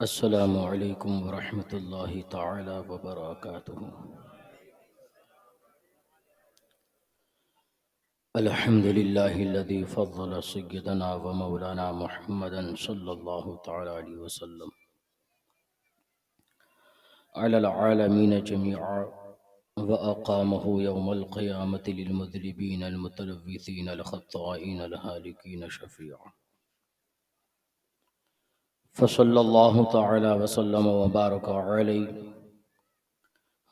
السلام علیکم ورحمۃ اللہ تعالی وبرکاتہ۔ الحمد للہ الذی فضل سیدنا و مولانا محمدا صلی اللہ تعالی علیہ وسلم علی العالمین جميعا وأقامه يوم القيامة للمذنبين المتلوثين الخطائين الهالكين شفيعا، فصلى الله تعالى وسلم وبارك عليه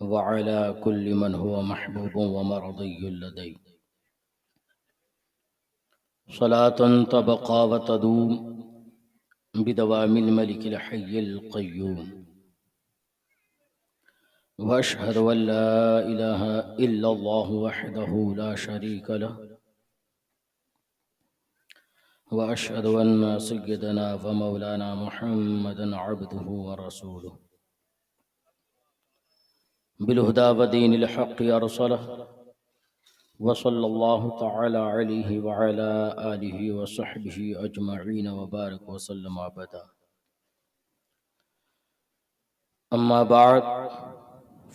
وعلى كل من هو محبوب ومرضي لديه، صلاة تبقى وتدوم بدوام الملك الحي القيوم، وأشهد أن لا إله إلا الله وحده لا شريك له، وأشهد أن سيدنا ومولانا محمدا عبده ورسوله بالهدى ودين الحق أرسله، وصلى الله تعالى عليه وعلى آله وصحبه أجمعين وبارك وسلم أبدا. أما بعد،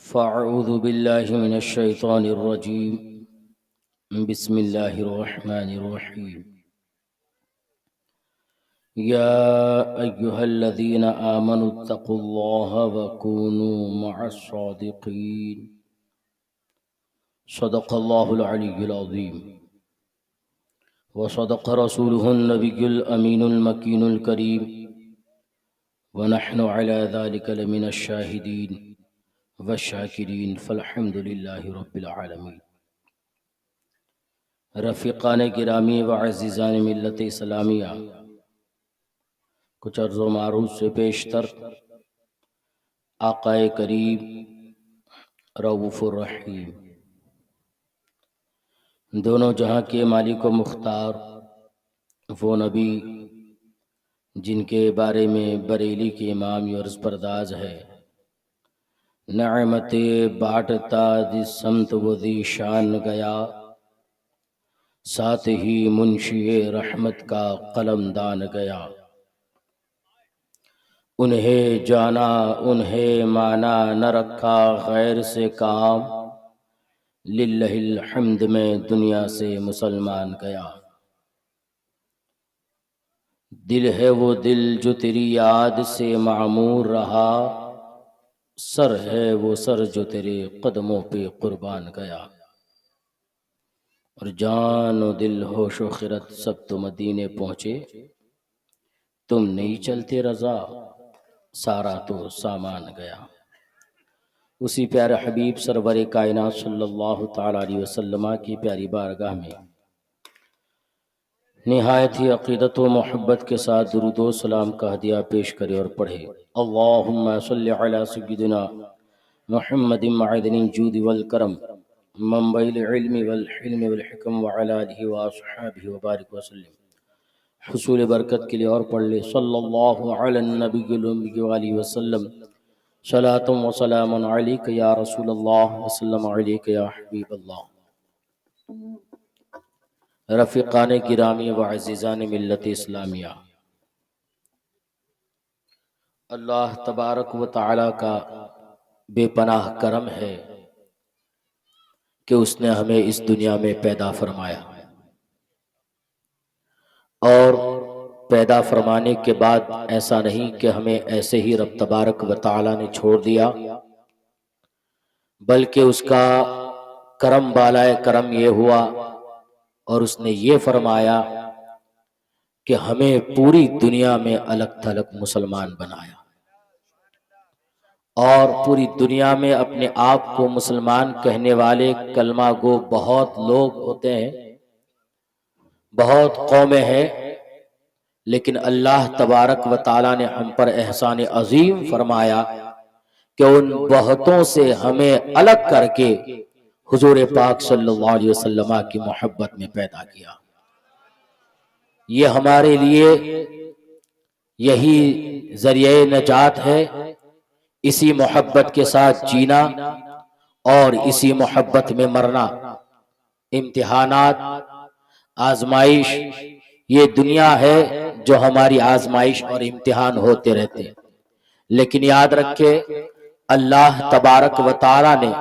فأعوذ بالله من الشيطان الرجيم، بسم الله الرحمن الرحيم. يا أيها الذين آمنوا اتقوا الله وكونوا مع الصادقين، صدق الله العلي العظيم، وصدق رسوله النبي الأمين المكين الكريم، ونحن على ذلك لمن الشاهدين والشاكرين، فالحمد لله رب العالمين. رفیقان گرامی و عزیزان ملت اسلامیہ، کچھ عرض و معروض سے پیشتر آقائے کریم رؤوف الرحیم، دونوں جہاں کے مالک و مختار، وہ نبی جن کے بارے میں بریلی کے امام یہ عرض پرداز ہے: نعمت بانٹتا جس سمت وہ ذی شان گیا، ساتھ ہی منشی رحمت کا قلم دان گیا. انہیں جانا انہیں مانا نہ رکھا غیر سے کام، للہ الحمد میں دنیا سے مسلمان گیا. دل ہے وہ دل جو تیری یاد سے معمور رہا، سر ہے وہ سر جو تیرے قدموں پہ قربان گیا. اور جان و دل ہوش و خرد سب تو مدینے پہنچے، تم نہیں چلتے رضا سارا تو سامان گیا. اسی پیارے حبیب سرور کائنات صلی اللہ تعالی علیہ وسلم کی پیاری بارگاہ میں نہایت ہی عقیدت و محبت کے ساتھ درود و سلام کا ہدیہ پیش کرے اور پڑھے: اللہم صلی علی سیدنا محمد معدن الجود والکرم، منبع العلم والحلم والحکم، وعلی آلہ واصحابہ وبارک وسلم. حصول برکت کے لیے اور پڑھ لے: صلی اللہ علی النبی الامی وآلہ وسلم، صلاۃ و سلام علیک یا رسول اللہ وسلم علیک یا حبیب اللہ. رفیقان گرامی و عزیزان ملت اسلامیہ، اللہ تبارک و تعالی کا بے پناہ کرم ہے کہ اس نے ہمیں اس دنیا میں پیدا فرمایا، اور پیدا فرمانے کے بعد ایسا نہیں کہ ہمیں ایسے ہی رب تبارک و تعالی نے چھوڑ دیا، بلکہ اس کا کرم بالائے کرم یہ ہوا اور اس نے یہ فرمایا کہ ہمیں پوری دنیا میں الگ تھلگ مسلمان بنایا، اور پوری دنیا میں اپنے آپ کو مسلمان کہنے والے کلمہ گو بہت لوگ ہوتے ہیں، بہت قومیں ہیں، لیکن اللہ تبارک و تعالی نے ہم پر احسان عظیم فرمایا کہ ان بہتوں سے ہمیں الگ کر کے حضور پاک صلی اللہ علیہ وسلم کی محبت میں پیدا کیا. یہ ہمارے لیے یہی ذریعہ نجات ہے، اسی محبت کے ساتھ جینا اور اسی محبت میں مرنا. امتحانات، آزمائش، یہ دنیا ہے جو ہماری آزمائش اور امتحان ہوتے رہتے ہیں. لیکن یاد رکھے اللہ تبارک و تعالی نے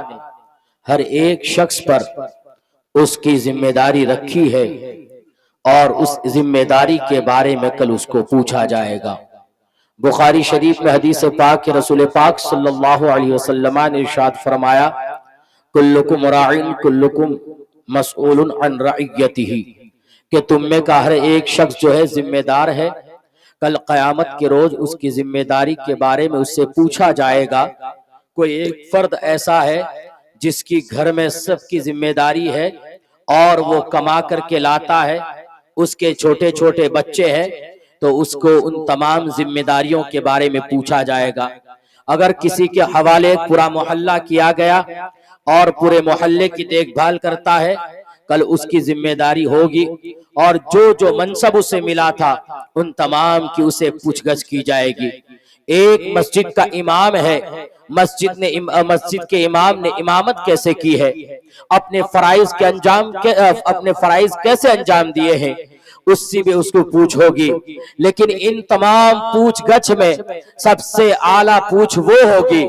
ہر ایک شخص پر اس کی ذمہ داری رکھی ہے اور اس ذمہ داری کے بارے میں کل اس کو پوچھا جائے گا۔ بخاری شریف میں حدیث پاک کہ رسول پاک صلی اللہ علیہ وسلم نے ارشاد فرمایا کلکم راعٍ کلکم مسئول عن رعیتہ، کہ تم میں کا ہر ایک شخص جو ہے ذمہ دار ہے، کل قیامت کے روز اس کی ذمہ داری کے بارے میں اس سے پوچھا جائے گا۔ کوئی ایک فرد ایسا ہے جس کی گھر میں سب کی ذمہ داری ہے اور وہ کما کر کے لاتا ہے، اس کے چھوٹے چھوٹے بچے ہیں، تو اس کو ان تمام ذمہ داریوں کے بارے میں پوچھا جائے گا۔ اگر کسی کے حوالے پورا محلہ کیا گیا اور پورے محلے کی دیکھ بھال کرتا ہے، کل اس کی ذمہ داری ہوگی، اور جو منصب اسے ملا تھا ان تمام کی اسے پوچھ گچھ کی جائے گی۔ ایک مسجد کا امام ہے، مسجد کے امام نے امامت کیسے کی ہے، اپنے فرائض کیسے انجام دیے ہیں، اس سے بھی اس کو پوچھ ہوگی۔ لیکن ان تمام پوچھ گچھ میں سب سے اعلیٰ پوچھ وہ ہوگی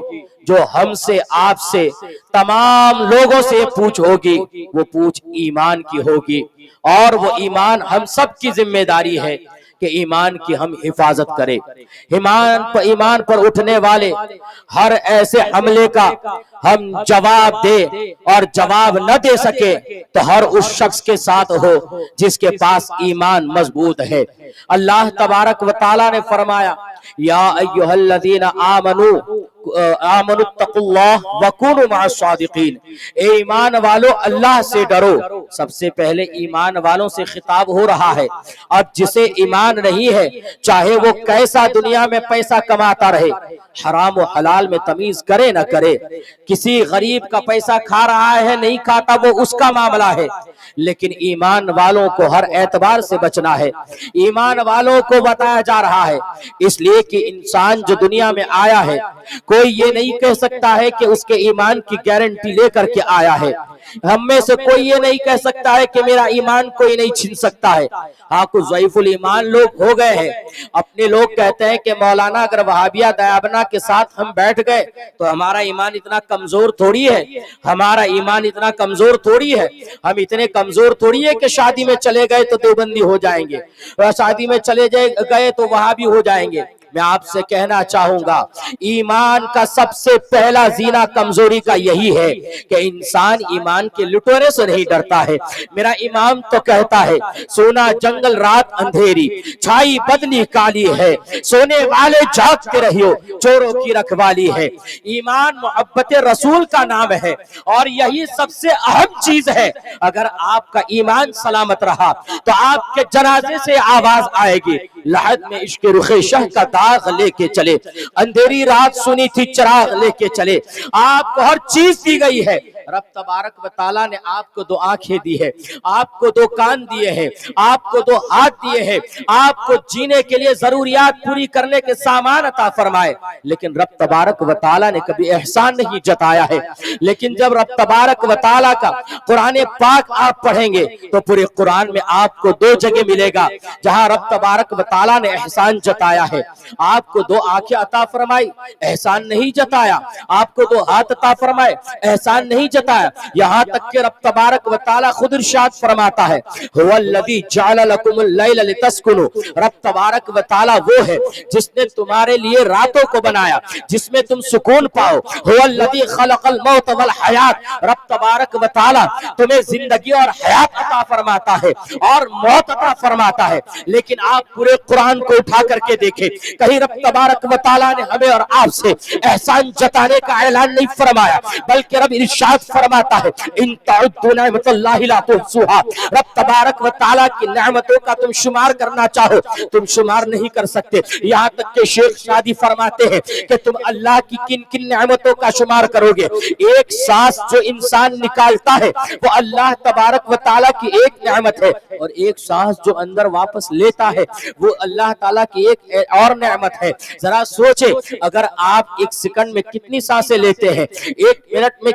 جو ہم سے، آپ سے، تمام لوگوں سے پوچھ ہوگی، وہ پوچھ ایمان کی ہوگی، اور وہ ایمان ہم سب کی ذمہ داری ہے کہ ایمان کی ہم حفاظت کریں۔ ایمان پر اٹھنے والے ہر ایسے حملے کا ہم جواب دے، اور جواب نہ دے سکے تو ہر اس شخص کے ساتھ ہو جس کے پاس ایمان مضبوط ہے۔ اللہ تبارک و تعالی نے فرمایا یا ایھا الذین آمنوا اتقوا اللہ وکونوا مع الصادقین، اے ایمان والو اللہ سے ڈرو۔ سب سے پہلے ایمان والوں سے خطاب ہو رہا ہے۔ اب جسے ایمان نہیں ہے، چاہے وہ کیسا دنیا میں پیسہ کماتا رہے، حرام و حلال میں تمیز کرے نہ کرے، کسی غریب کا پیسہ کھا رہا ہے نہیں کھاتا وہ اس کا معاملہ ہے، لیکن ایمان والوں کو ہر اعتبار سے بچنا ہے۔ ایمان والوں کو بتایا جا رہا ہے، اس لیے کہ انسان جو دنیا میں آیا ہے، کوئی یہ نہیں کہہ سکتا ہے کہ اس کے ایمان کی گارنٹی لے کر کے آیا ہے۔ ہم میں سے کوئی یہ نہیں کہہ سکتا ہے کہ میرا ایمان کوئی نہیں چھین سکتا ہے۔ ہاں کچھ ضعیف الایمان لوگ ہو گئے ہیں، اپنے لوگ کہتے ہیں کہ مولانا اگر وہابیہ دیابنا کے ساتھ ہم بیٹھ گئے تو ہمارا ایمان اتنا کمزور تھوڑی ہے، ہمارا ایمان اتنا کمزور تھوڑی ہے، ہم اتنے کمزور تھوڑی ہے کہ شادی میں چلے گئے تو دیوبندی ہو جائیں گے، شادی میں چلے گئے تو وہابی ہو جائیں گے۔ میں آپ سے کہنا چاہوں گا ایمان کا سب سے پہلا زینہ کمزوری کا یہی ہے کہ انسان ایمان کے لٹورے سے نہیں ڈرتا ہے۔ میرا امام تو کہتا ہے سونا جنگل رات اندھیری، چھائی بدلی کالی ہے، سونے والے جاگتے رہیو چوروں کی رکھوالی ہے۔ ایمان محبت رسول کا نام ہے، اور یہی سب سے اہم چیز ہے۔ اگر آپ کا ایمان سلامت رہا تو آپ کے جنازے سے آواز آئے گی لحد میں عشق رخ شہ کا داغ لے کے چلے، اندھیری رات سنی تھی چراغ لے کے چلے۔ آپ کو ہر چیز دی گئی ہے، رب تبارک و تعالیٰ نے آپ کو دو آنکھیں دی ہے، آپ کو دو کان دیے ہیں، آپ کو دو ہاتھ دیے ہیں، آپ کو جینے کے لیے ضروریات پوری کرنے کے سامان عطا فرمائے، لیکن رب تبارک و تعالیٰ نے کبھی احسان نہیں جتایا ہے۔ لیکن جب رب تبارک و تعالیٰ کا قرآن پاک آپ پڑھیں گے تو پورے قرآن میں آپ کو دو جگہ ملے گا جہاں رب تبارک و تعالیٰ نے احسان جتایا ہے۔ آپ کو دو آنکھیں عطا فرمائی، احسان نہیں جتایا، آپ کو دو ہاتھ عطا فرمائے، احسان نہیں جتایا، یہاں تک کہ رب تبارک و تعالیٰ خود ارشاد فرماتا ہے هو الذی جعل لکم اللیل لتسکنوا، رب تبارک و تعالیٰ وہ ہے جس نے تمہارے لیے راتوں کو بنایا جس میں تم سکون پاؤ۔ هو الذی خلق الموت والحیات، رب تبارک و تعالیٰ تمہیں زندگی اور حیات عطا فرماتا ہے اور موت عطا فرماتا ہے۔ لیکن آپ پورے قرآن کو اٹھا کر کے دیکھیں، کہیں رب تبارک و تعالیٰ نے ہمیں اور آپ سے احسان جتانے کا اعلان نہیں فرمایا، بلکہ رب ارشاد فرماتا ہے ان تعدوا نعمت اللہ لا تحصوها، رب تبارک و تعالیٰ کی نعمتوں کا تم شمار کرنا چاہو تم شمار نہیں کر سکتے۔ یہاں تک کہ شیخ شادی فرماتے ہیں کہ تم اللہ کی کن کن نعمتوں کا شمار کرو گے، ایک سانس جو انسان نکالتا ہے وہ اللہ تبارک و تعالیٰ کی ایک نعمت ہے، اور ایک سانس جو اندر واپس لیتا ہے وہ اللہ تعالیٰ کی ایک اور نعمت ہے۔ ذرا سوچیں اگر آپ ایک سیکنڈ میں کتنی سانسیں لیتے ہیں، ایک منٹ میں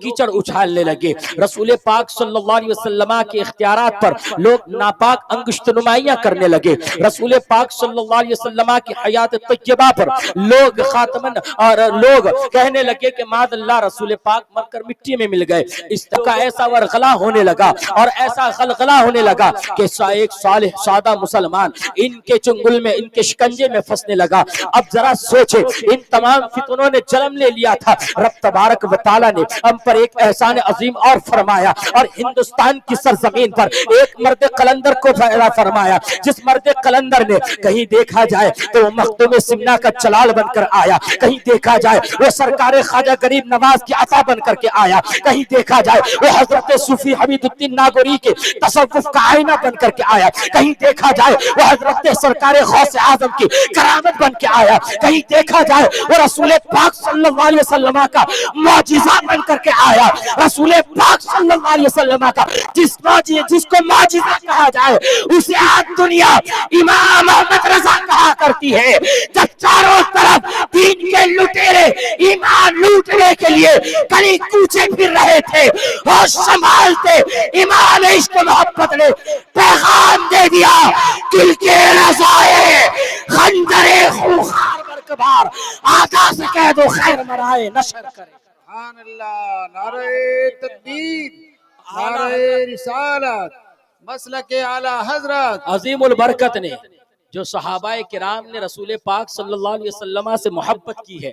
کیچڑ اچھالنے لگے، رسول پاک صلی اللہ علیہ وسلم کے اختیارات پر لوگ ناپاک انگشت نمائیاں کرنے لگے، رسول پاک صلی اللہ علیہ وسلم کی حیات طیبہ پر لوگ خاتمن اور لوگ کہنے لگے کہ معاذ اللہ رسول پاک مر کر مٹی میں مل گئے۔ اس کا ایسا ورغلا ہونے لگا اور ایسا غلغلہ ہونے لگا کہ ایک صالح سادہ مسلمان ان کے چنگل میں، ان کے شکنجے میں پھنسنے لگا۔ اب ذرا سوچے، ان تمام فتنوں نے جنم لے لیا تھا، رب تبارک و تعالی نے ہم پر ایک احسان عظیم اور فرمایا، اور ہندوستان کی سرزمین پر ایک مرد قلندر کو پیدا فرمایا، جس مرد قلندر نے کہیں دیکھا جائے تو وہ مخدوم سمنا کا جلال بن کر آیا، کہیں دیکھا جائے وہ سرکار خواجہ غریب نواز کی عطا بن کر کے آیا، کہیں دیکھا جائے وہ حضرت صوفی حمید الدین ناگوری کے تصوف کا آئینہ بن کر کے آیا، کہیں دیکھا جائے وہ حضرت سرکار غوث اعظم کی کرامت بن کے آیا، کہیں دیکھا جائے وہ رسول پاک صلی اللہ علیہ وسلم کا معجزہ بن کر کے آیا۔ رسول پاک صلی اللہ علیہ وسلم کا جس کو معجزہ کہا جائے اسے آج دنیا امام احمد رضا کہا کرتی ہے۔ جب چاروں طرف دین کے لٹیرے ایمان لوٹنے کے لیے گلی کوچے پھر رہے تھے اور سنبھالتے، ایمان عشق محبت نے پیغام دے دیا، دل کے رضائے خنجر خونخوار برقبار آقا سے کہہ دو خیر مرائے نشر کرے۔ سبحان اللہ، نعرہ تکبیر، نعرہ رسالت، مسلک اعلی حضرت عظیم البرکت نے جو صحابہ کرام نے رسول پاک صلی اللہ علیہ وسلم سے محبت کی ہے،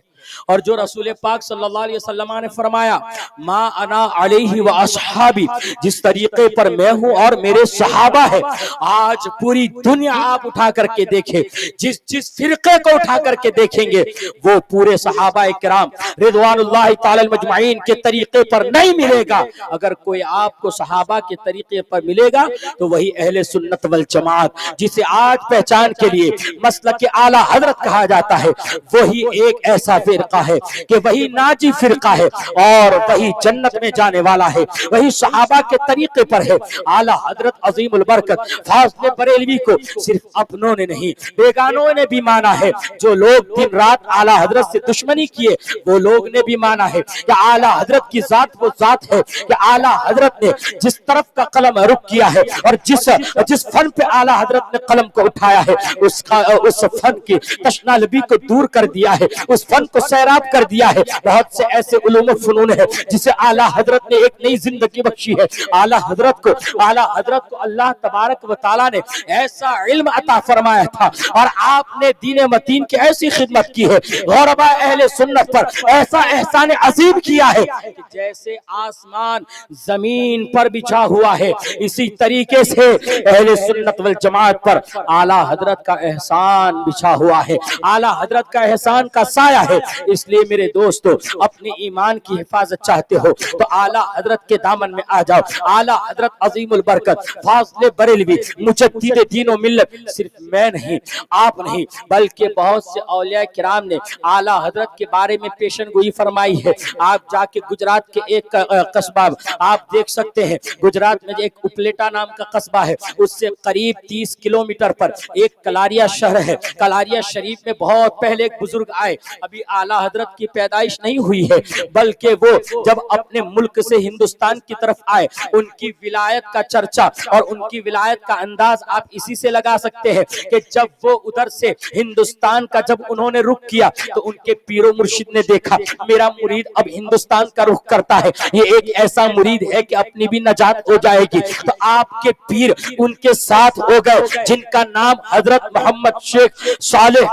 اور جو رسول پاک صلی اللہ علیہ وسلم نے فرمایا ما انا علیہ و اصحابی، جس طریقے پر میں ہوں اور میرے صحابہ ہے، آج پوری دنیا آپ اٹھا کر کے دیکھیں، جس فرقے کو اٹھا کر کے دیکھیں گے وہ پورے صحابہ کرام رضوان اللہ تعالی مجمعین کے طریقے پر نہیں ملے گا۔ اگر کوئی آپ کو صحابہ کے طریقے پر ملے گا تو وہی اہل سنت والجماعت، جسے آج پہچان کے لیے مسلک اعلی حضرت کہا جاتا ہے، وہی ایک ایسا فرقہ ہے کہ وہی ناجی فرقہ ہے اور وہی جنت میں جانے والا ہے، وہی صحابہ کے طریقے پر ہے۔ اعلی حضرت عظیم البرکت فاضل بریلوی کو صرف اپنوں نے نہیں بیگانوں نے بھی مانا ہے، جو لوگ دن رات اعلی حضرت سے دشمنی کیے وہ لوگ نے بھی مانا ہے کہ اعلی حضرت کی ذات وہ ذات ہے، کہ اعلی حضرت نے جس طرف کا قلم رخ کیا ہے اور جس فن پہ اعلی حضرت نے قلم کو اٹھایا ہے اس فن کی تشنالبی کو دور کر دیا ہے، اس فن کو سیراب کر دیا ہے۔ بہت سے ایسے علوم و فنون ہے جسے اعلی حضرت نے ایک نئی زندگی بخشی ہے۔ اعلی حضرت کو اللہ تبارک و تعالیٰ نے ایسا علم عطا فرمایا تھا اور آپ نے دین متین کی ایسی خدمت کی ہے، غربا اہل سنت پر ایسا احسان عظیم کیا ہے کہ جیسے آسمان زمین پر بچھا ہوا ہے، اسی طریقے سے اہل سنت والجماعت پر اعلی حضرت کا احسان بچھا ہوا ہے، اعلی حضرت کا احسان کا سایہ ہے۔ اس لیے میرے دوستو، اپنی ایمان کی حفاظت چاہتے ہو تو اعلی حضرت کے دامن میں آ جاؤ۔ اعلی حضرت عظیم البرکت فاضل بریلوی مجدد دین و ملت، صرف میں نہیں، آپ نہیں، بلکہ بہت سے اولیاء کرام نے اعلی حضرت کے بارے میں پیشن گوئی فرمائی ہے۔ آپ جا کے گجرات کے ایک قصبہ آپ دیکھ سکتے ہیں، گجرات میں ایک اپلیٹا نام کا قصبہ ہے، اس سے قریب 30 کلومیٹر پر ایک کلاریا شہر ہے۔ کلاریا شریف میں بہت پہلے ایک بزرگ آئے، ابھی اعلی حضرت کی پیدائش نہیں ہوئی ہے، بلکہ وہ جب اپنے ملک سے ہندوستان کی طرف آئے، ان کی ولایت کا چرچا اور ان کی ولایت کا انداز آپ اسی سے لگا سکتے ہیں کہ جب وہ ادھر سے ہندوستان کا جب انہوں نے رخ کیا تو ان کے پیر و مرشد نے دیکھا میرا مرید اب ہندوستان کا رخ کرتا ہے، یہ ایک ایسا مرید ہے کہ اپنی بھی نجات ہو جائے گی، تو آپ کے پیر ان کے ساتھ ہو گئے، جن کا نام حضرت محمد شیخ صالح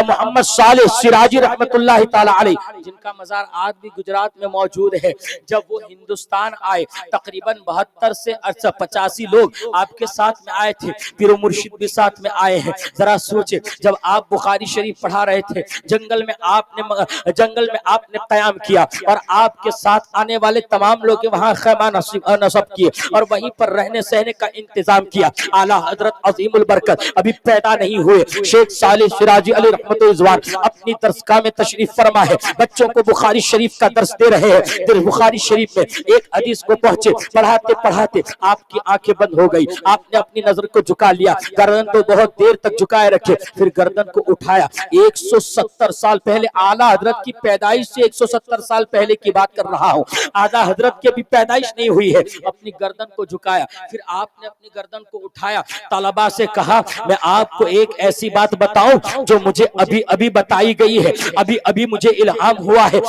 محمد صالح سراجی رحمت اللہ تعالی علیہ، جن کا مزار آج بھی گجرات میں موجود ہے۔ جب وہ ہندوستان آئے تقریباً 72 سے 85 لوگ آپ کے ساتھ میں آئے تھے، پیر و مرشد بھی ساتھ میں آئے ہیں۔ ذرا سوچے، جب آپ بخاری شریف پڑھا رہے تھے، جنگل میں آپ نے قیام کیا اور آپ کے ساتھ آنے والے تمام لوگ وہاں خیمہ نصب کیے اور وہیں پر رہنے سہنے کا انتظام کیا۔ اعلیٰ حضرت عظیم البرکت ابھی پیدا نہیں ہوئے شیخ صالح شرازی علیہ رحمت رضوان اپنی درسگاہ میں تشریف فرما ہے، بچوں کو بخاری شریف کا درس دے رہے ہیں۔ پھر بخاری شریف میں ایک حدیث کو پہنچے، پڑھاتے پڑھاتے آپ کی آنکھیں بند ہو گئی، آپ نے اپنی نظر کو جھکا لیا، گردن تو بہت دیر تک جھکائے رکھے، پھر گردن کو اٹھایا۔ 170 سال پہلے، اعلیٰ حضرت کی پیدائش سے 170 سال پہلے کی بات کر رہا ہوں، اعلیٰ حضرت کی بھی پیدائش نہیں ہوئی ہے، اپنی گردن کو جھکایا، پھر آپ نے اپنی گردن کو اٹھایا، طلباء سے کہا میں آپ کو ایک ایسی بات بتاؤں جو مجھے ابھی ابھی بتائی گئی ہے، ابھی ابھی مجھے الہام ہوا ہے۔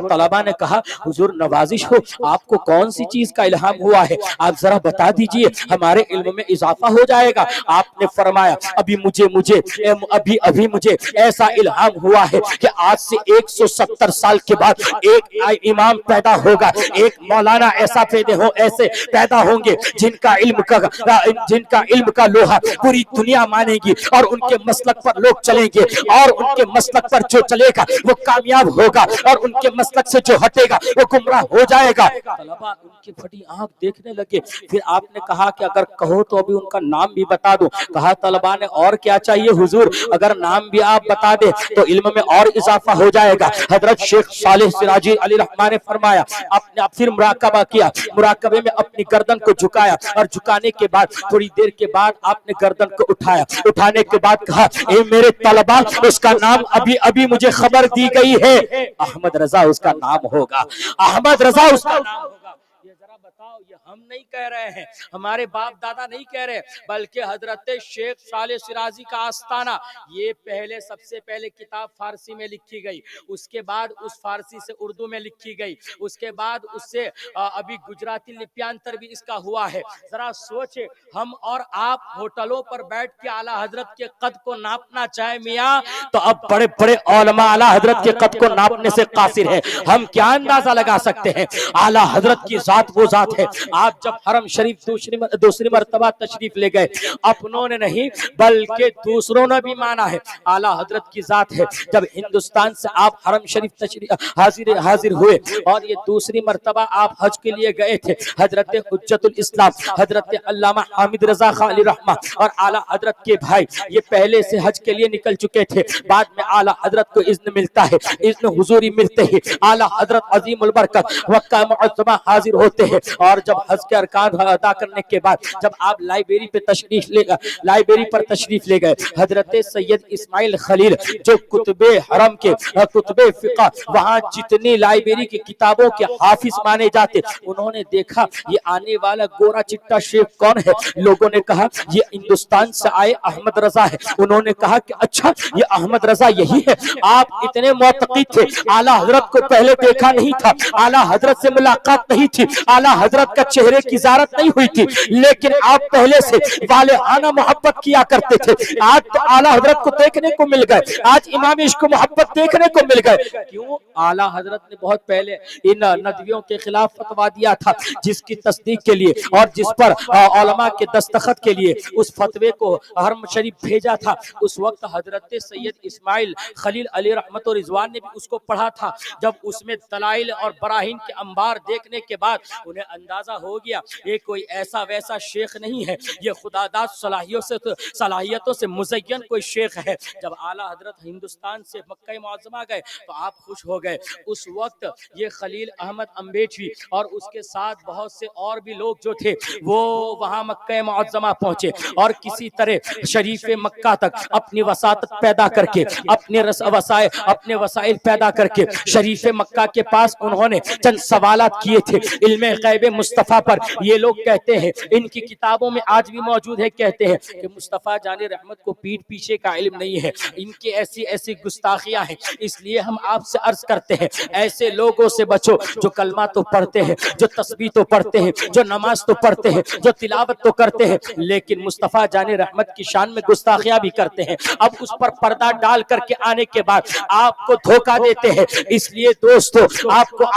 طلباء نے کہا حضور نوازش ہو، آپ کو کون سی چیز کا الہام ہوا ہے، آپ ذرا بتا دیجئے، ہمارے علم میں اضافہ ہو جائے گا۔ آپ نے فرمایا ابھی مجھے ایسا الہام ہوا ہے کہ آج سے 170 سال کے بعد ایک امام پیدا ہوگا، ایک مولانا ایسا پیدا ہوں گے جن کا علم کا لوہا پوری دنیا مانے گی، اور ان کے مسلک پر لوگ چلیں گے، اور ان کے مسلک پر جو چلے گا وہ کامیاب ہوگا، اور ان کے مسلک سے جو ہٹے گا وہ گمراہ ہو جائے گا۔ طلباء ان کی پھٹی آنکھ دیکھنے لگے، پھر آپ نے کہا کہ اگر کہو تو ابھی ان کا نام بھی بتا دو۔ کہا طلباء نے اور کیا چاہیے حضور، اگر نام بھی آپ بتا دیں تو علم میں اور اضافہ ہو جائے گا۔ حضرت شیخ صالح سراجی علیہ رحمہ نے فرمایا، آپ نے پھر مراقبہ کیا، مراقبے میں اپنی گردن کو جھکایا، اور جھکانے کے بعد تھوڑی دیر کے بعد آپ نے گردن کو اٹھایا، اٹھانے کے بعد کہا اے میرے طلباء اس کا نام ابھی ابھی مجھے خبر دی گئی ہے، احمد رضا اس کا نام ہوگا، احمد رضا اس کا نام ہوگا۔ یہ ذرا بتاؤ، یہ ہم نہیں کہہ رہے ہیں، ہمارے باپ دادا نہیں کہہ رہے، بلکہ حضرت شیخ صالح شرازی کا آستانہ، یہ سب سے پہلے کتاب فارسی میں لکھی گئی، اس کے بعد اس فارسی سے اردو میں لکھی گئی، اس کے بعد اس سے ابھی گجراتی لپیانتر بھی اس کا ہوا ہے۔ ذرا سوچے، ہم اور آپ ہوٹلوں پر بیٹھ کے اعلیٰ حضرت کے قد کو ناپنا چاہے میاں، تو اب بڑے بڑے علماء اعلیٰ حضرت کے قد کو ناپنے سے قاصر ہیں، ہم کیا اندازہ لگا سکتے ہیں؟ اعلیٰ حضرت کی ذات وہ ذات ہے۔ آپ جب حرم شریف دوسری مرتبہ تشریف لے گئے، اپنوں نے نہیں بلکہ دوسروں نے بھی مانا ہے اعلیٰ حضرت کی ذات ہے۔ جب ہندوستان سے آپ حرم شریف تشریف حاضر ہوئے اور یہ دوسری مرتبہ آپ حج کے لیے گئے تھے، حضرت حجت الاسلام حضرت علامہ حامد رضا خان علیہ رحمہ اور اعلیٰ حضرت کے بھائی یہ پہلے سے حج کے لیے نکل چکے تھے، بعد میں اعلیٰ حضرت کو اذن ملتا ہے، اذن حضوری ملتے ہی اعلیٰ حضرت عظیم البرکت مکہ معظمہ حاضر ہوتے ہیں، اور جب حج کے ارکان ادا کرنے کے بعد جب آپ لائبریری پر تشریف لے گئے، حضرت سید اسماعیل خلیل جو کتب حرم کے کتب فقہ وہاں جتنی لائبریری کی کتابوں کے حافظ مانے جاتے، انہوں نے دیکھا یہ آنے والا گورا چٹا شیخ کون ہے؟ لوگوں نے کہا یہ ہندوستان سے آئے احمد رضا ہے۔ انہوں نے کہا کہ اچھا یہ احمد رضا یہی ہے؟ آپ اتنے معتقد تھے، اعلیٰ حضرت کو پہلے دیکھا نہیں تھا، اعلیٰ حضرت سے ملاقات نہیں تھی، اعلیٰ حضرت کا چہرے کی زیارت نہیں ہوئی تھی، لیکن آپ پہلے سے والہانہ محبت کیا کرتے تھے، آج تو اعلیٰ حضرت کو دیکھنے کو مل گئے، آج امام عشق کو محبت دیکھنے کو مل گئے۔ کیوں؟ اعلیٰ حضرت نے بہت پہلے ان ندویوں کے خلاف فتویٰ دیا تھا، جس کی تصدیق کے لیے اور جس پر علماء کے دستخط کے لیے اس فتوے کو حرم شریف بھیجا تھا، اس وقت حضرت سید اسماعیل خلیل علیہ رحمت و رضوان نے بھی اس کو پڑھا تھا۔ جب اس میں دلائل اور براہین کے انبار دیکھنے کے بعد انہیں اندازہ ہو گیا یہ کوئی ایسا ویسا شیخ نہیں ہے، یہ خداداد صلاحیتوں سے مزین کوئی شیخ ہے۔ جب اعلیٰ حضرت ہندوستان سے مکہ معظمہ گئے تو آپ خوش ہو گئے۔ اس وقت یہ خلیل احمد امبیٹوی اور اس کے ساتھ بہت سے اور بھی لوگ جو تھے وہ وہاں مکہ معظمہ پہنچے، اور کسی طرح شریف مکہ تک اپنی وساطت پیدا کر کے اپنے وسائل پیدا کر کے شریف مکہ کے پاس انہوں نے چند سوالات کیے تھے علم غیب مصطفیٰ پر۔ یہ لوگ کہتے ہیں، ان کی کتابوں میں آج بھی موجود ہے، کہتے ہیں کہ مصطفیٰ جان رحمت کو پیٹھ پیچھے کا علم نہیں ہے، ان کی ایسی گستاخیاں ہیں، اس لیے ہم آپ سے عرض کرتے ہیں ایسے لوگوں سے بچو جو کلمہ تو پڑھتے ہیں، جو تسبیح تو پڑھتے ہیں، جو نماز تو پڑھتے ہیں، جو تلاوت تو کرتے ہیں، لیکن مصطفیٰ جان رحمت کی شان میں گستاخیاں بھی کرتے ہیں۔ اب اس پر پردہ ڈال کر کے آنے کے بعد آپ کو دھوکہ دیتے ہیں۔ اس لیے دوستو، آپ کو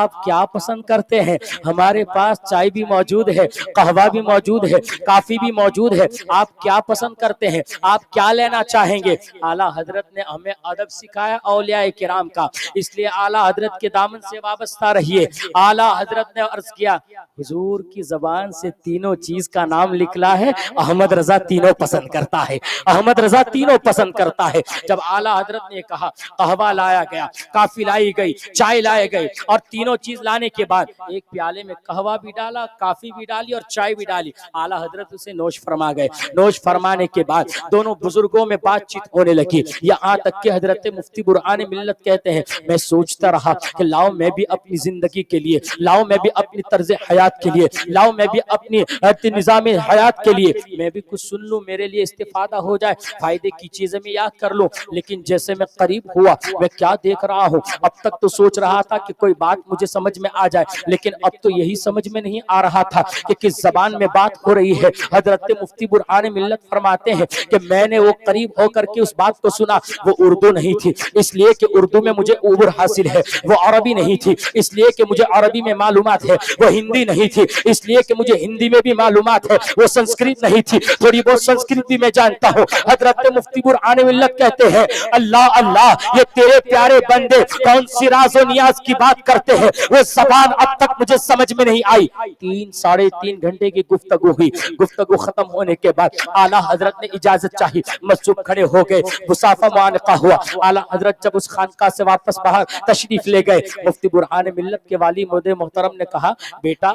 آپ کیا پسند کرتے ہیں؟ ہمارے پاس چائے بھی موجود ہے، قہوہ بھی موجود ہے، کافی بھی موجود ہے، آپ کیا پسند کرتے ہیں؟ آپ کیا لینا چاہیں گے؟ اعلیٰ حضرت نے ہمیں ادب سکھایا اولیاء کرام کا، اس لیے اعلیٰ حضرت کے دامن سے وابستہ رہیے۔ اعلیٰ حضرت نے عرض کیا حضور کی زبان سے تینوں چیز کا نام نکلا ہے، احمد رضا تینوں پسند کرتا ہے، احمد رضا تینوں پسند کرتا ہے۔ جب اعلیٰ حضرت نے کہا قہوہ لایا گیا، کافی لائی گئی، چائے لائے گئے، اور تینوں چیز لانے کے بعد ایک پیالے میں قہوہ بھی ڈالا، کافی بھی ڈالی اور چائے بھی ڈالی، اعلیٰ حضرت اسے نوش فرما گئے۔ نوش فرمانے کے بعد دونوں بزرگوں میں بات چیت ہونے لگی، یہاں تک کہ حضرت مفتی برہان ملت کہتے ہیں میں سوچتا رہا کہ لاؤ میں بھی اپنی زندگی کے لیے، لاؤ میں بھی اپنی طرز حیات کے لیے، لاؤ میں بھی اپنی نظام حیات کے لیے میں بھی کچھ سن لوں، میرے لیے استفادہ ہو جائے، فائدے کی چیزیں میں یاد کر لوں۔ لیکن جیسے میں قریب ہوا میں کیا دیکھ رہا ہوں، اب تک تو سوچ رہا تھا کہ کوئی بات مجھے سمجھ میں آ جائے، لیکن اب تو یہی سمجھ میں نہیں آ رہا تھا کہ کس زبان میں بات ہو رہی ہے۔ حضرت مفتی برہان ملت فرماتے ہیں کہ میں نے وہ قریب ہو کر کے اس بات کو سنا، وہ اردو نہیں تھی اس لیے کہ اردو میں مجھے عبور حاصل ہے، وہ عربی نہیں تھی اس لیے کہ مجھے عربی میں معلومات ہے، وہ ہندی نہیں تھی اس لیے کہ مجھے ہندی میں بھی معلومات ہے، وہ سنسکرت نہیں تھی، تھوڑی بہت سنسکرت بھی میں جانتا ہوں۔ حضرت مفتی برہان ملت کہتے ہیں اللہ اللہ یہ تیرے پیارے بندے کون سی راز و نیاز کی بات کرتے ہیں، وہ زبان اب تک مجھے سمجھ میں نہیں آئی۔ 3-3.5 گھنٹے کی گفتگو ہوئی، گفتگو ختم ہونے کے بعد اعلیٰ حضرت نے اجازت چاہی، مسجد کھڑے ہو گئے، مصافہ معانقہ ہوا۔ اعلیٰ حضرت جب اس خانقاہ سے واپس باہر تشریف لے گئے، مفتی برہان ملت کے والی مودع محترم نے کہا بیٹا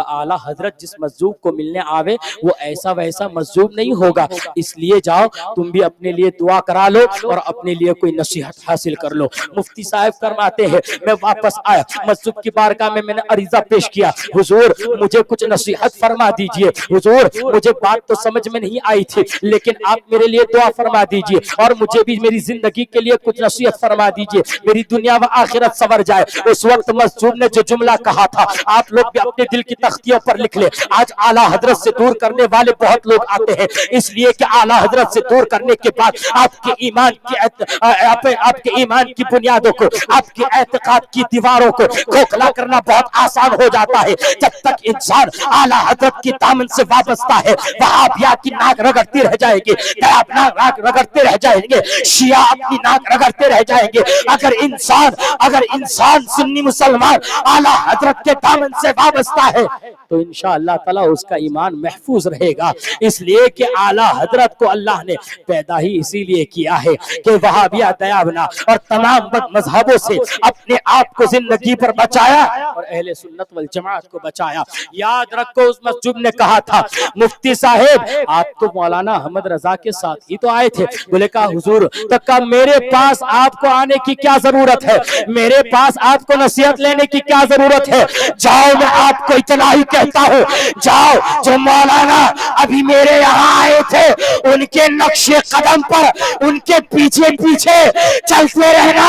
اعلیٰ حضرت جس مجذوب کو ملنے آوے وہ ایسا ویسا مجذوب نہیں ہوگا، اس لیے جاؤ تم بھی اپنے لیے دعا کرا لو اور اپنے لیے کوئی نصیحت حاصل کر لو۔ مفتی صاحب فرماتے ہیں میں واپس آیا، مسجد کی بارگاہ میں نے عریضہ پیش کیا، حضور مجھے کچھ نصیحت فرما دیجئے، حضور مجھے بات تو سمجھ میں نہیں آئی تھی لیکن آپ میرے لیے دعا فرما دیجئے اور مجھے بھی میری زندگی کے لیے کچھ نصیحت فرما دیجئے، میری دنیا و آخرت سنور جائے۔ اس وقت مجذوب نے جو جملہ کہا تھا آپ لوگ بھی اپنے دل کی تختیوں پر لکھ لیں، آج اعلیٰ حضرت سے دور کرنے والے بہت لوگ آتے ہیں، اس لیے کہ اعلیٰ حضرت سے دور کرنے کے بعد آپ کے ایمان کی بنیادوں کو، آپ کے اعتقاد کی دیواروں کو کھوکھلا کرنا بہت آسان ہو جاتا ہے۔ جب تک انسان اعلیٰ حضرت کی دامن سے وابستہ ہے وہابیہ کی ناک رگڑتی رہ جائے گی، ناک رگڑتے رہ جائیں گے، شیعہ اپنی ناک رگڑتے رہ جائیں گے۔ اگر انسان سنی مسلمان اعلیٰ حضرت کے دامن سے وابستہ ہے تو انشاءاللہ تعالی اس کا ایمان محفوظ رہے گا، اس لیے کہ اعلیٰ حضرت کو اللہ نے پیدا ہی اسی لیے کیا ہے کہ وہابیہ دیابنا اور تمام بد مذہبوں سے اپنے آپ کو زندگی پر بچایا اور اہل سنت والجماعت کو بچایا۔ یاد رکھو اس مسجد نے کہا تھا مفتی صاحب آپ تو مولانا احمد رضا کے ساتھ ہی تو آئے تھے، بولے کہا حضور تو کہا میرے پاس آپ کو آنے کی کیا ضرورت ہے، میرے پاس آپ کو نصیحت لینے کی کیا ضرورت ہے، جاؤ میں آپ کو اتنا ہی کہتا ہوں، جاؤ جو مولانا ابھی میرے یہاں آئے تھے ان کے نقش قدم پر ان کے پیچھے پیچھے چلتے رہنا،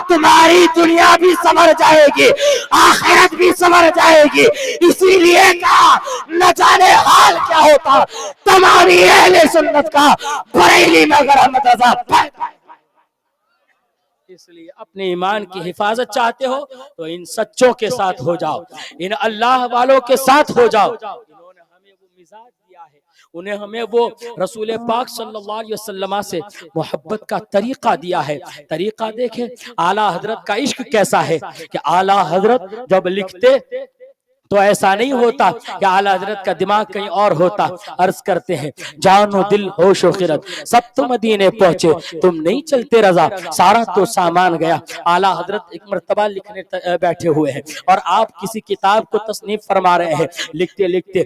تمہاری دنیا بھی سنور جائے گی آخرت بھی سنور جائے گی۔ اسی لیے کہا نہ جانے حال کیا ہوتا تمامی اہل سنت کا بریلی میں اگر احمد رضا اس لیے اپنے ایمان کی حفاظت چاہتے ہو تو ان سچوں کے ساتھ ہو جاؤ، ان اللہ والوں کے ساتھ ہو جاؤ، انہوں نے ہمیں وہ مزاج دیا ہے، انہیں ہمیں وہ رسول پاک صلی اللہ علیہ وسلم سے محبت کا طریقہ دیا ہے۔ طریقہ دیکھیں اعلیٰ حضرت کا عشق کیسا ہے کہ اعلیٰ حضرت جب لکھتے تو ایسا نہیں ہوتا کہ اعلیٰ حضرت کا دماغ کہیں اور ہوتا، عرض کرتے ہیں جان و دل ہوش و خرد سب تو مدینے پہنچے تم نہیں چلتے رضا سارا تو سامان گیا۔ اعلیٰ حضرت ایک مرتبہ لکھنے بیٹھے ہوئے ہیں اور آپ کسی کتاب کو تصنیف فرما رہے ہیں، لکھتے لکھتے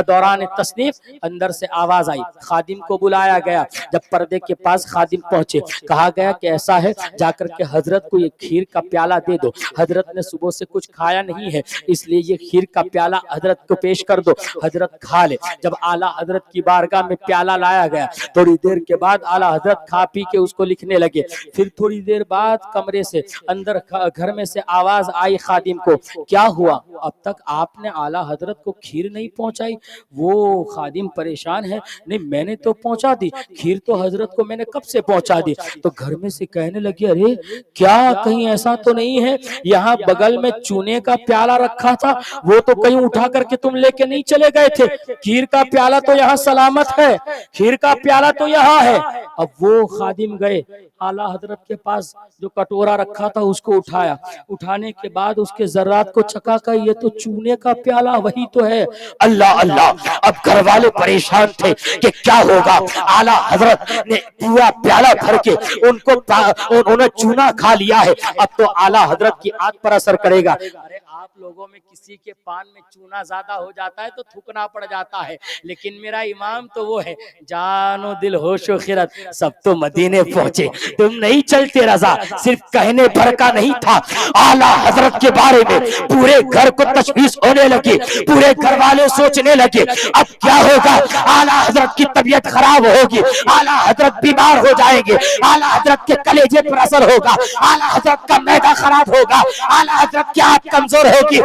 دوران تصنیف اندر سے آواز آئی، خادم کو بلایا گیا، جب پردے کے پاس خادم پہنچے کہا گیا کہ ایسا ہے جا کر کے حضرت کو یہ کھیر کا پیالہ دے دو، حضرت نے صبح سے کچھ کھایا نہیں نہیں ہے، اس لیے یہ کھیر کا پیالہ حضرت کو پیش کر دو، حضرت کھا لے۔ جب اعلیٰ حضرت کی بارگاہ میں پیالہ لایا گیا، تھوڑی دیر کے بعد اعلیٰ حضرت کھا پی کے اس کو لکھنے لگے۔ پھر تھوڑی دیر بعد کمرے سے اندر گھر میں سے آواز آئی خادم کو، کیا ہوا؟ اب تک آپ نے اعلیٰ حضرت کو کھیر نہیں پہنچائی؟ وہ خادم پریشان ہے، نہیں میں نے تو پہنچا دی، کھیر تو حضرت کو میں نے کب سے پہنچا دی۔ تو گھر میں سے کہنے لگے، ارے کیا کہیں ایسا تو نہیں ہے یہاں بغل میں چونے کا پیالہ رکھا تھا، وہ تو کہیں اٹھا کر کے تم لے کے نہیں چلے گئے تھے؟ کھیر کا پیالہ تو یہاں سلامت ہے، کھیر کا پیالہ تو یہاں ہے۔ اب وہ خادم گئے اعلیٰ حضرت کے پاس، جو کٹورا رکھا تھا اس کو اٹھایا، اٹھانے کے بعد اس کے ذرات کو چکا کر، یہ تو چونے کا پیالہ وہی تو ہے۔ اللہ اللہ، اب گھر والے پریشان تھے کہ کیا ہوگا۔ اعلیٰ حضرت نے پورا پیالہ بھر کے انہوں نے چونا کھا لیا ہے، اب تو اعلیٰ حضرت کی آنکھ پر اثر کرے گا۔ ارے آپ لوگوں میں کسی کے پان میں چونا زیادہ ہو جاتا ہے تو تھوکنا پڑ جاتا ہے، لیکن میرا امام تو وہ ہے جان و دل ہوش و خرد سب تو مدینے پہنچے، تم نہیں چلتے رضا، صرف کہنے بھر کا نہیں تھا۔ اعلیٰ حضرت کے بارے میں پورے گھر کو تشویش ہونے لگی، پورے گھر والے سوچنے لگے اب کیا ہوگا، اعلیٰ حضرت کی طبیعت خراب ہوگی، اعلیٰ حضرت بیمار ہو جائیں گے، اعلیٰ حضرت کے کلیجے پر اثر ہوگا، اعلیٰ حضرت کا معدہ خراب ہوگا، اعلیٰ حضرت کی آنکھ کمزور ہوگی۔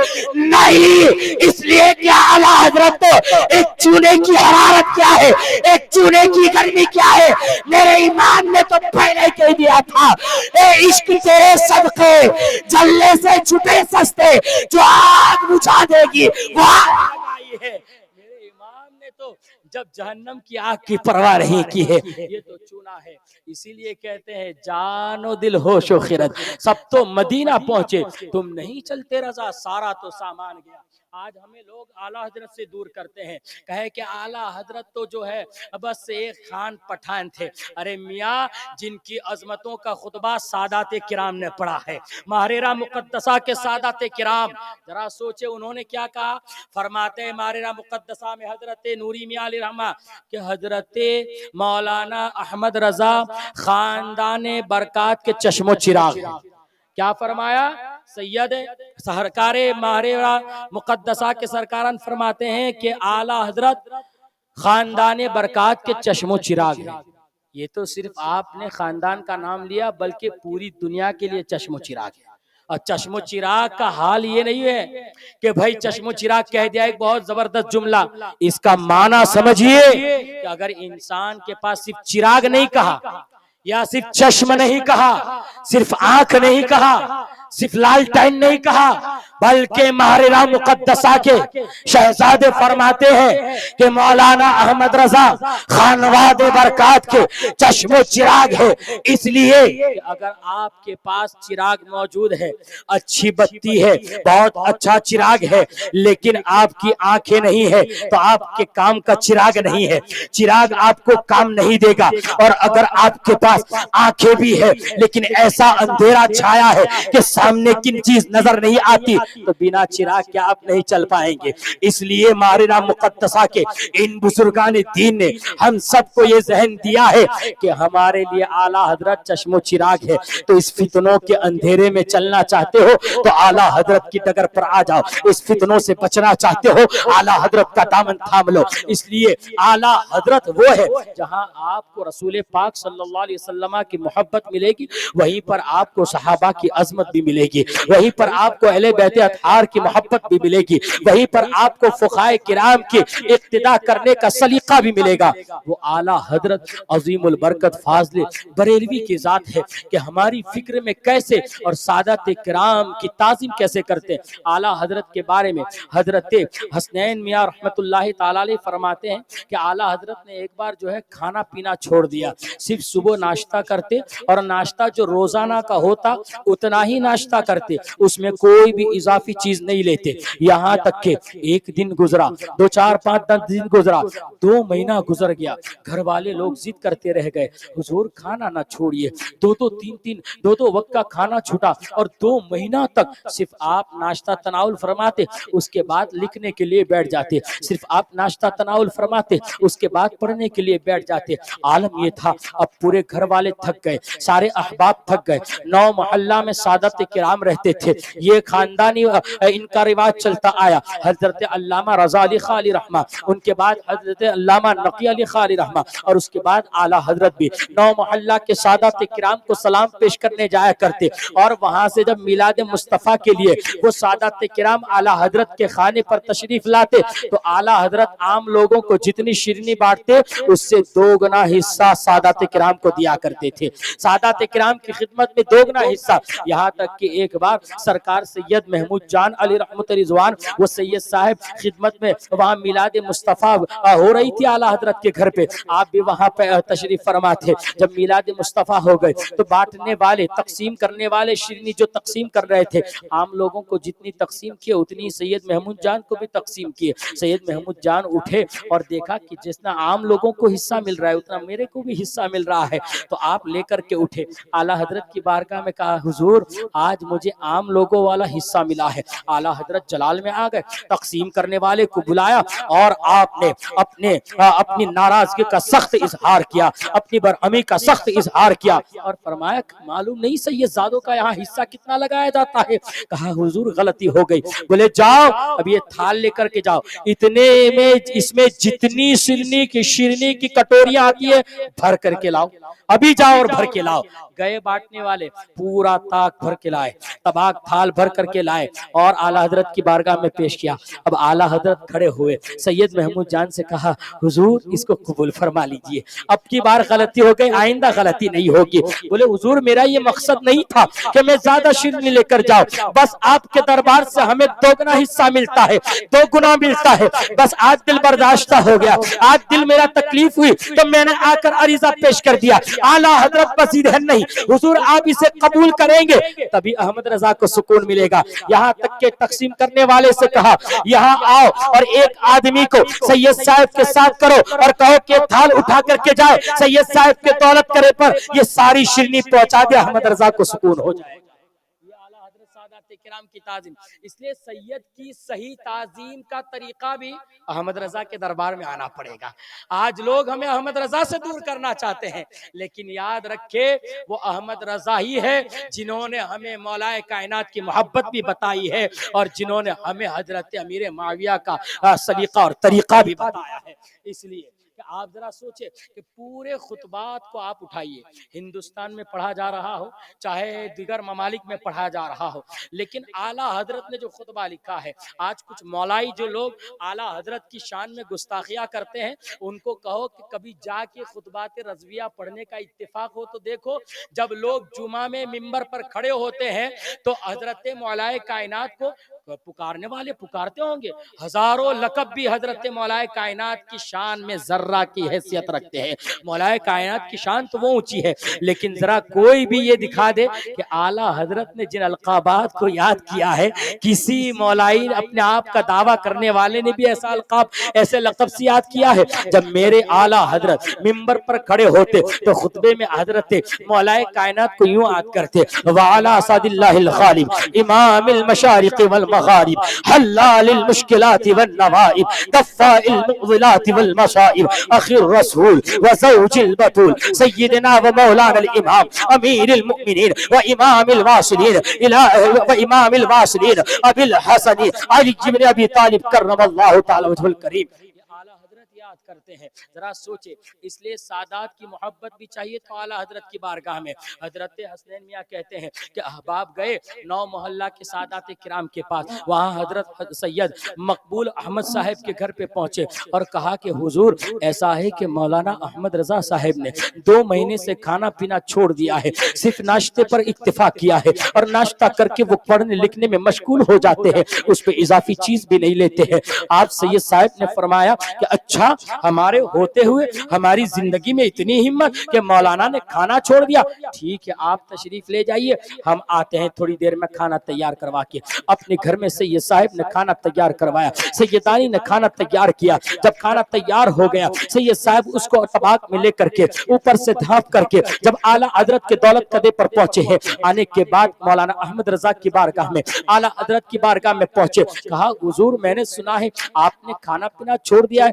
نہیں، اس لیے کہ اعلیٰ حضرت تو ایک چونے کی حرارت کیا ہے، ایک چونے کی گرمی کیا ہے، میرے امام نے تو پہلے کہہ دیا تھا، اے عشق تیرے صدقے جلنے سے چھٹے سستے، جو آگ بجھا دے گی وہ آگ لگائی ہے۔ میرے امام نے تو جب جہنم کی آگ کی پرواہ نہیں کی ہے، یہ تو چونا ہے۔ اسی لیے کہتے ہیں جان و دل ہوش و خرد سب تو مدینہ پہنچے، تم نہیں چلتے رضا، سارا تو سامان گیا۔ آج ہمیں لوگ اعلیٰ حضرت سے دور کرتے ہیں، کہے کہ اعلیٰ حضرت تو جو ہے بس ایک خان پٹھان تھے۔ ارے میاں، جن کی عظمتوں کا خطبہ سادات کرام نے پڑھا ہے، ماہرہ مقدسہ کے سادات کرام، ذرا سوچے انہوں نے کیا کہا۔ فرماتے ہیں ماہرہ مقدسہ میں حضرت نوری میاں علیہ رحمہ کہ حضرت مولانا احمد رضا خاندان برکات کے چشم و چراغ ہیں۔ کیا فرمایا؟ سید سرکار ماہرہ مقدسہ کے سرکاران فرماتے ہیں کہ اعلیٰ حضرت خاندان برکات کے چشم و چراغ ہیں۔ یہ تو صرف آپ نے خاندان کا نام لیا، بلکہ پوری دنیا کے لیے چشم و چراغ ہے۔ اور چشم و چراغ کا حال یہ نہیں ہے کہ بھائی چشم و چراغ کہہ دیا ایک بہت زبردست جملہ، اس کا معنی سمجھیے کہ اگر انسان کے پاس صرف چراغ نہیں کہا، یا صرف چشم نہیں کہا، صرف آنکھ نہیں کہا، صرف لالٹین نہیں کہا، بلکہ ماہرہ مقدسہ کے شہزادے فرماتے ہیں کہ مولانا احمد رضا خانواد برکات کے چشم و چراغ ہے۔ اس لیے کہ اگر آپ کے پاس چراغ موجود ہے، اچھی بتی ہے، بہت اچھا چراغ ہے، لیکن آپ کی آنکھیں نہیں ہے تو آپ کے کام کا چراغ نہیں ہے، چراغ آپ کو کام نہیں دے گا۔ اور اگر آپ کے پاس آنکھیں بھی ہے لیکن ایسا اندھیرا چھایا ہے کہ سامنے کن چیز نظر نہیں آتی، تو بنا چراغ کے آپ نہیں چل پائیں گے۔ اس لیے ماہرہ مقدسہ کے ان بزرگان دین نے ہم سب کو یہ ذہن دیا ہے کہ ہمارے لیے اعلیٰ حضرت چشم و چراغ ہے۔ تو اس فتنوں کے اندھیرے میں چلنا چاہتے ہو تو اعلیٰ حضرت کی ڈگر پر آ جاؤ، اس فتنوں سے بچنا چاہتے ہو اعلیٰ حضرت کا دامن تھام لو۔ اس لیے اعلیٰ حضرت وہ ہے جہاں آپ کو رسول پاک صلی اللہ علیہ وسلم کی محبت ملے گی، وہیں پر آپ کو صحابہ کی عظمت بھی ملے گی، وہیں پر آپ کو اہل بیت اطہار کی محبت بھی ملے گی، وہیں پر آپ کو فقہائے کرام کی اقتداء کرنے کا سلیقہ بھی ملے گا۔ وہ اعلیٰ حضرت عظیم البرکت فاضل بریلوی کی ذات ہے کہ ہماری فکر میں کیسے اور سادات کرام کی تعظیم کیسے کرتے ہیں۔ اعلیٰ حضرت کے بارے میں حضرت حسنین میاں رحمت اللہ تعالی علیہ فرماتے ہیں کہ اعلیٰ حضرت نے ایک بار جو ہے کھانا پینا چھوڑ دیا، صرف صبح ناشتہ کرتے اور ناشتہ جو روزانہ کا ہوتا اتنا ہی ناشتہ کرتے، اس میں کوئی بھی اضافی چیز نہیں لیتے۔ یہاں تک کہ ایک دن گزرا، 2 4 5 10 دن گزرا، 2 مہینہ گزر گیا، گھر والے لوگ ضد کرتے رہ گئے، حضور کھانا نہ چھوڑیے، 2 وقت کا کھانا چھوٹا، اور 2 مہینہ تک صرف آپ ناشتہ تناول فرماتے، اس کے بعد لکھنے کے لیے بیٹھ جاتے، صرف آپ ناشتہ تناول فرماتے، اس کے بعد پڑھنے کے لیے بیٹھ جاتے۔ عالم یہ تھا اب پورے گھر والے تھک گئے، سارے احباب تھک گئے، 9 محلہ میں سعادت کرام رہتے تھے، یہ خاندانی ان کا رواج چلتا آیا۔ حضرت علامہ رضا علی خان علیہ رحمہ، ان کے بعد حضرت علامہ نقی علی خان علیہ رحمہ، اور اس کے بعد اعلیٰ حضرت بھی نو محلہ کے سادات کرام کو سلام پیش کرنے جایا کرتے، اور وہاں سے جب میلاد مصطفیٰ کے لیے وہ سادات کرام اعلیٰ حضرت کے خانے پر تشریف لاتے تو اعلیٰ حضرت عام لوگوں کو جتنی شیرنی بانٹتے اس سے دو گنا حصہ سادات کرام کو دیا کرتے تھے۔ سادات کرام کی خدمت میں دو گنا حصہ، یہاں تک کہ ایک بار سرکار سید محمود جان علی رحمت رضوان وہ سید صاحب خدمت میں وہاں میلاد مصطفیٰ ہو رہی تھی اعلیٰ حضرت کے گھر پہ، آپ بھی وہاں پہ تشریف فرما تھے۔ جب میلاد مصطفیٰ ہو گئے تو بانٹنے والے، تقسیم کرنے والے شیرنی جو تقسیم کر رہے تھے، عام لوگوں کو جتنی تقسیم کیے اتنی سید محمود جان کو بھی تقسیم کیے۔ سید محمود جان اٹھے اور دیکھا کہ جتنا عام لوگوں کو حصہ مل رہا ہے اتنا میرے کو بھی حصہ مل رہا ہے، تو آپ لے کر کے اٹھے، اعلیٰ حضرت کی بارگاہ میں کہا حضور آج مجھے عام لوگوں والا حصہ ملا ہے۔ اعلیٰ حضرت جلال میں آ گئے، تقسیم کرنے والے کو بلایا اور آپ نے اپنی ناراضگی کا سخت اظہار کیا، اپنی برہمی کا سخت اظہار کیا، اور فرمایا معلوم نہیں سید زادوں کا یہاں حصہ کتنا لگایا جاتا ہے؟ کہا حضور غلطی ہو گئی۔ بولے جاؤ اب یہ تھال لے کر کے جاؤ، اتنے میں اس میں جتنی شیرنی کی کٹوریاں آتی ہے بھر کر کے لاؤ، ابھی جاؤ اور بھر کے لاؤ۔ گئے بانٹنے والے پورا تاک بھر کے لائے، تباک تھال بھر کر کے لائے اور اعلیٰ حضرت کی بارگاہ میں پیش کیا۔ اب اعلیٰ حضرت کھڑے ہوئے، سید محمود جان سے کہا حضور اس کو قبول فرما لیجئے، اب کی بار غلطی ہو گئی، آئندہ غلطی نہیں ہوگی۔ بولے حضور میرا یہ مقصد نہیں تھا کہ میں زیادہ شیرنی لے کر جاؤں، بس آپ کے دربار سے ہمیں دو گنا حصہ ملتا ہے، دو گنا ملتا ہے، بس آج دل برداشتہ ہو گیا، آج دل میرا تکلیف ہوئی تو میں نے آ کر عریضہ پیش کر دیا۔ اعلیٰ حضرت بس ادھر نہیں، حضور آپ اسے قبول کریں گے تبھی احمد رضا کو سکون ملے گا۔ یہاں تک کہ تقسیم کرنے والے سے کہا یہاں آؤ اور ایک آدمی کو سید صاحب کے ساتھ کرو اور کہو کہ تھال اٹھا کر کے جائے، سید صاحب کے دولت کرے پر یہ ساری شیرنی پہنچا دے، احمد رضا کو سکون ہو جائے۔ کرام کی تعظیم، اس لیے سید کی صحیح تعظیم کا طریقہ بھی احمد رضا کے دربار میں آنا پڑے گا۔ آج لوگ ہمیں احمد رضا سے دور کرنا چاہتے ہیں، لیکن یاد رکھے وہ احمد رضا ہی ہے جنہوں نے ہمیں مولا کائنات کی محبت بھی بتائی ہے اور جنہوں نے ہمیں حضرت امیر معاویہ کا سلیقہ اور طریقہ بھی بتایا ہے۔ اس لیے آپ ذرا سوچیں کہ پورے خطبات کو آپ اٹھائیے، ہندوستان میں پڑھا جا رہا ہو چاہے دیگر ممالک میں پڑھا جا رہا ہو، لیکن اعلیٰ حضرت نے جو خطبہ لکھا ہے، آج کچھ مولائی جو لوگ اعلیٰ حضرت کی شان میں گستاخیاں کرتے ہیں ان کو کہو کہ کبھی جا کے خطبات رضویہ پڑھنے کا اتفاق ہو تو دیکھو، جب لوگ جمعہ میں منبر پر کھڑے ہوتے ہیں تو حضرت مولا کائنات کو پکارنے والے پکارتے ہوں گے، ہزاروں لقب بھی حضرت مولا کائنات کی شان میں ذرہ کی حیثیت رکھتے ہیں۔ مولا کائنات کی شان تو وہ اونچی ہے، لیکن ذرا کوئی بھی یہ دکھا دے کہ اعلیٰ حضرت نے جن القابات کو یاد کیا ہے، کسی مولائی اپنے آپ کا دعویٰ کرنے والے نے بھی ایسا القاب، ایسے لقب سے یاد کیا ہے؟ جب میرے اعلیٰ حضرت منبر پر کھڑے ہوتے تو خطبے میں حضرت مولا کائنات کو یوں یاد کرتے، وعلی اسد اللہ الغالب امام المشارق والمغارب حلال المشکلات والنوائب دفاع المعضلات والمصائب اخی الرسول وزوج البتول سیدنا و مولانا الامام امیر المؤمنین و امام الواصلین ابی الحسن علی بن ابی طالب کرم اللہ تعالی وجہ الکریم۔ کرتے ہیں ذرا سوچے، اس لیے سادات کی محبت بھی چاہیے تو اعلیٰ حضرت کی بارگاہ میں۔ حضرت حسنین میاں کہتے ہیں کہ احباب گئے نو محلہ کے سادات کرام کے پاس، وہاں حضرت سید مقبول احمد صاحب کے گھر پہ پہنچے اور کہا کہ حضور ایسا ہے کہ مولانا احمد رضا صاحب نے 2 مہینے سے کھانا پینا چھوڑ دیا ہے، صرف ناشتے پر اکتفا کیا ہے اور ناشتہ کر کے وہ پڑھنے لکھنے میں مشغول ہو جاتے ہیں، اس پہ اضافی چیز بھی نہیں لیتے ہیں۔ آپ سید صاحب نے فرمایا کہ اچھا ہمارے ہوتے ہوئے ہماری زندگی میں اتنی ہمت کہ مولانا نے کھانا چھوڑ دیا، ٹھیک ہے آپ تشریف لے جائیے، ہم آتے ہیں تھوڑی دیر میں کھانا تیار کروا کے۔ اپنے گھر میں سید صاحب نے کھانا تیار کروایا، سیدانی نے کھانا تیار کیا۔ جب کھانا تیار ہو گیا سید صاحب اس کو طباق میں لے کر کے اوپر سے دھانپ کر کے جب اعلیٰ حضرت کے دولت قدے پر پہنچے ہیں، آنے کے بعد مولانا احمد رضا کی بارگاہ میں اعلیٰ حضرت کی بارگاہ میں پہنچے، کہا حضور میں نے سنا ہے آپ نے کھانا پینا چھوڑ دیا ہے۔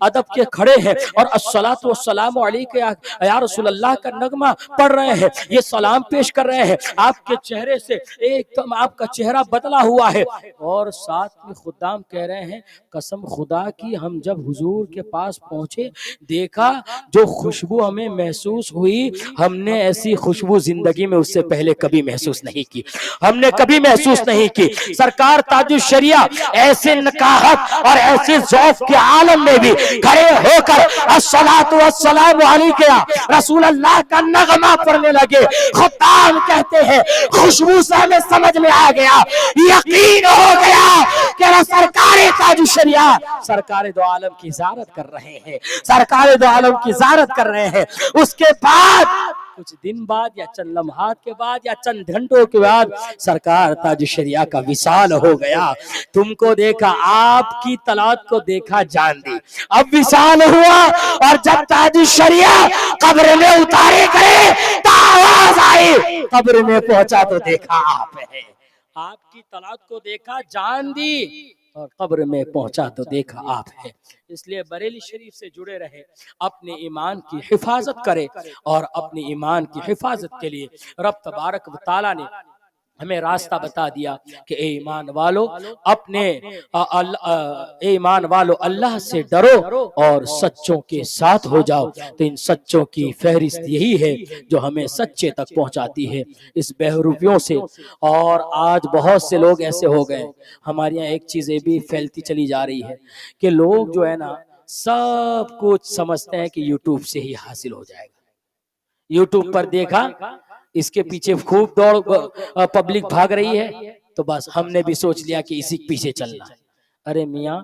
ادب کے کھڑے ہیں اور الصلاۃ والسلام علیک یا رسول اللہ کا نغمہ پڑھ رہے ہیں، یہ سلام پیش کر رہے ہیں، آپ کے چہرے سے ایک دم آپ کا چہرہ بدلا ہوا ہے، اور ساتھ میں خدام کہہ رہے ہیں قسم خدا کی ہم جب حضور کے پاس پہنچے دیکھا جو خوشبو ہمیں محسوس ہوئی، ہم نے ایسی خوشبو زندگی میں اس سے پہلے کبھی محسوس نہیں کی، ہم نے کبھی محسوس نہیں کی۔ سرکار تاج الشریعہ ایسے نکاحت اور ایسے ذوق کے عالم میں بھی کھڑے ہو کر الصلاۃ والسلام علیک یا رسول اللہ کا نغمہ پڑھنے لگے۔ خطاب کہتے ہیں خوشبو سے ہمیں سمجھ میں آ گیا، یقین ہو گیا کہ سرکار تاج الشریعہ سرکار دو عالم کی زیارت کر رہے ہیں، سرکار دو عالم کی زیارت کر رہے ہیں۔ اس کے بعد کچھ دن بعد یا چند لمحات کے بعد یا چند گھنٹوں کے بعد سرکار تاج الشریعہ کا وصال ہو گیا۔ تم کو دیکھا، آپ کی طلعت کو دیکھا جان دی، اب وصال ہوا، اور جب تاج الشریعہ قبر میں اتارے گئے تو آواز آئی، قبر میں پہنچا تو دیکھا آپ ہے، آپ کی طلعت کو دیکھا جان دی اور قبر میں پہنچا تو دیکھا آپ ہے۔ اس لیے بریلی شریف سے جڑے رہے، اپنے ایمان کی حفاظت کرے، اور اپنے ایمان کی حفاظت کے لیے رب تبارک و تعالیٰ نے ہمیں راستہ بتا دیا کہ اے ایمان والو اپنے اے ایمان والو اللہ سے ڈرو اور سچوں کے ساتھ ہو جاؤ۔ تو ان سچوں کی فہرست یہی ہے جو ہمیں سچے تک پہنچاتی ہے اس بہروپیوں سے۔ اور آج بہت سے لوگ ایسے ہو گئے، ہمارے یہاں ایک چیزیں بھی پھیلتی چلی جا رہی ہے کہ لوگ جو ہے نا سب کچھ سمجھتے ہیں کہ یوٹیوب سے ہی حاصل ہو جائے گا، یوٹیوب پر دیکھا، اس کے پیچھے خوب دوڑ پبلک بھاگ رہی ہے تو بس ہم نے بھی سوچ لیا کہ اسی پیچھے چلنا ہے۔ ارے میاں،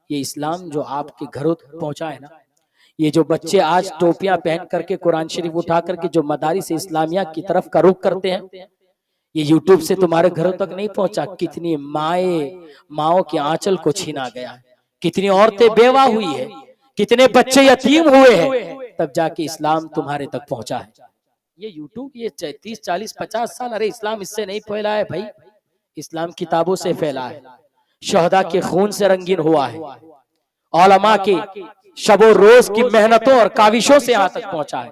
یہ اسلام جو آپ کے گھروں تک پہنچا ہے نا، یہ جو بچے آج ٹوپیاں پہن کر کے قرآن شریف اٹھا کر کے جو مدارس اسلامیہ کی طرف کا رخ کرتے ہیں، یہ یوٹیوب سے تمہارے گھروں تک نہیں پہنچا، کتنی ماؤں کے آنچل کو چھینا گیا ہے، کتنی عورتیں بیوہ ہوئی ہے، کتنے بچے یتیم ہوئے ہیں، تب جا کے اسلام تمہارے تک پہنچا ہے۔ یہ یوٹیوب یہ 30 40 50 سال، ارے اسلام اس سے نہیں پھیلا ہے بھائی، اسلام کتابوں سے پھیلا ہے، شہداء کے خون سے رنگین ہوا ہے، علماء کی شب و روز کی محنتوں اور کاوشوں سے یہاں تک پہنچا ہے۔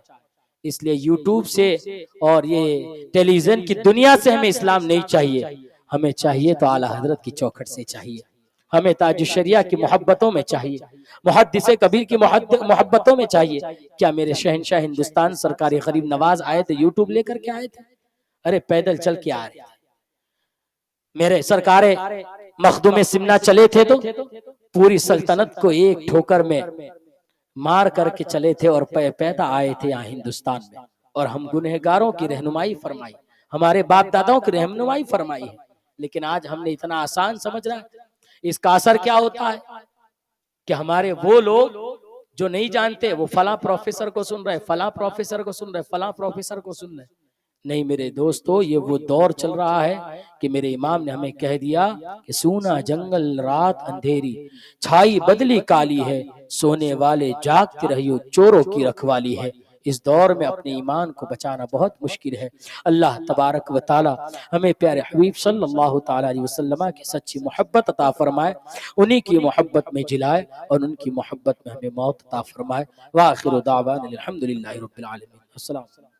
اس لیے یوٹیوب سے اور یہ ٹیلی ویژن کی دنیا سے ہمیں اسلام نہیں چاہیے، ہمیں چاہیے تو اعلیٰ حضرت کی چوکھٹ سے چاہیے، ہمیں تاج الشریعہ کی محبتوں میں چاہیے، محدث کبیر کی محبتوں میں چاہیے۔ کیا میرے شہنشاہ ہندوستان سرکار غریب نواز آئے تھے یوٹیوب لے کر کے آئے تھے؟ ارے پیدل چل کے آ رہے تھے۔ میرے سرکار مخدوم سمنا چلے تھے تو پوری سلطنت کو ایک ٹھوکر میں مار کر کے چلے تھے اور پیدا آئے تھے یہاں ہندوستان میں، اور ہم گنہگاروں کی رہنمائی فرمائی، ہمارے باپ داداؤں کی رہنمائی فرمائی ہے، لیکن آج ہم نے اتنا آسان سمجھ رہا ہے۔ اس کا اثر کیا ہوتا ہے کہ ہمارے وہ لوگ جو نہیں جانتے وہ فلاں پروفیسر کو سن رہے، فلاں پروفیسر کو سن رہے، فلاں پروفیسر کو سن رہے۔ نہیں میرے دوستو، یہ وہ دور چل رہا ہے کہ میرے امام نے ہمیں کہہ دیا کہ سونا جنگل رات اندھیری، چھائی بدلی کالی ہے، سونے والے جاگتے رہیو چوروں کی رکھوالی ہے۔ اس دور میں اپنے ایمان کو بچانا بہت مشکل ہے۔ اللہ تبارک و تعالی ہمیں پیارے حبیب صلی اللہ تعالی علیہ وسلم کی سچی محبت عطا فرمائے، انہی کی محبت میں جلائے اور ان کی محبت میں ہمیں موت عطا فرمائے۔ وآخر دعوانا الحمدللہ رب العالمین۔ السلام علیکم۔